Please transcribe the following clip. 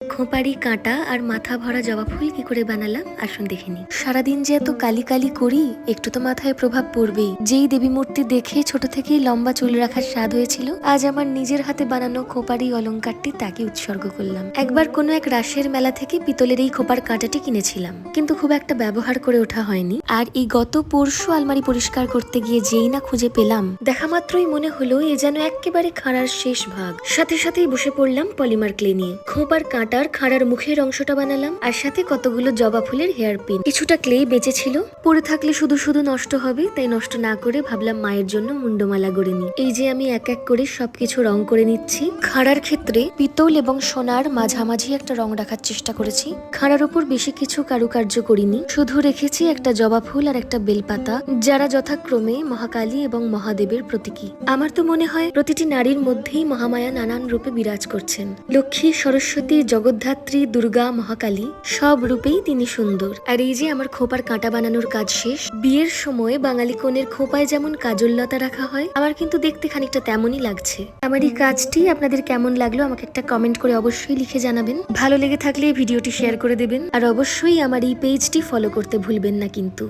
খোঁপারি কাঁটা আর মাথা ভরা জবা ফুল কি করে বানালাম আসুন দেখে নিই। সারাদিন যে এত কালি কালি করি, একটু তো মাথায় প্রভাব পড়বেই। যেই দেবী মূর্তি দেখে ছোট থেকেই লম্বা চুল রাখার স্বাদ হয়েছিল, আজ আমার নিজের হাতে বানানো খোঁপারি অলংকারটি তাকে উৎসর্গ করলাম। একবার কোনো এক রাসের মেলা থেকে পিতলের এই খোঁপার কাঁটাটি কিনেছিলাম, কিন্তু খুব একটা ব্যবহার করে ওঠা হয়নি। আর এই গত পরশু আলমারি পরিষ্কার করতে গিয়ে যেই না খুঁজে পেলাম, দেখা মাত্রই মনে হলো এ যেন একেবারে খাড়ার শেষ ভাগ। সাথে সাথেই বসে পড়লাম পলিমার ক্লে নিয়ে। খোঁপার কাঁটার খাড়ার মুখের অংশটা বানালাম, আর সাথে কতগুলো জবা ফুলের হেয়ার পিন। কিছুটা ক্লে বেঁচে ছিল, পরে থাকলে শুধু শুধু নষ্ট হবে, তাই নষ্ট না করে ভাবলাম মায়ের জন্য মুন্ডমালা গড়ে নিই। এই যে আমি এক এক করে সবকিছু রং করে নিচ্ছি। খাড়ার ক্ষেত্রে পিতল এবং সোনার মাঝামাঝি একটা রং রাখার চেষ্টা করেছি। খাড়ার উপর বেশি কিছু কারুকার্য করিনি, শুধু রেখেছি একটা জবা ফুল আর একটা বেলপাতা, যারা যথাক্রমে মহাকালী এবং মহাদেবের প্রতীকী। আমার তো মনে হয় প্রতিটি নারীর মধ্যেই মহামায়া নানান রূপে বিরাজ করছেন। লক্ষ্মী, সরস্বতী, জগদ্ধাত্রী, দুর্গা, মহাকালী সব রূপেই তিনি সুন্দর। আর এই যে আমার খোঁপার কাঁটা বানানোর কাজ শেষ। বিয়ের সময় বাঙালি কনের খোঁপায় যেমন কাজললতা রাখা হয়, আমার কিন্তু দেখতে খানিকটা তেমনই লাগছে। আমার এই কাজটি আপনাদের কেমন লাগলো আমাকে একটা কমেন্ট করে অবশ্যই লিখে জানাবেন। ভালো লেগে থাকলে ভিডিওটি শেয়ার করে দেবেন, আর অবশ্যই আমার এই পেজটি ফলো করতে ভুলবেন না কিন্তু।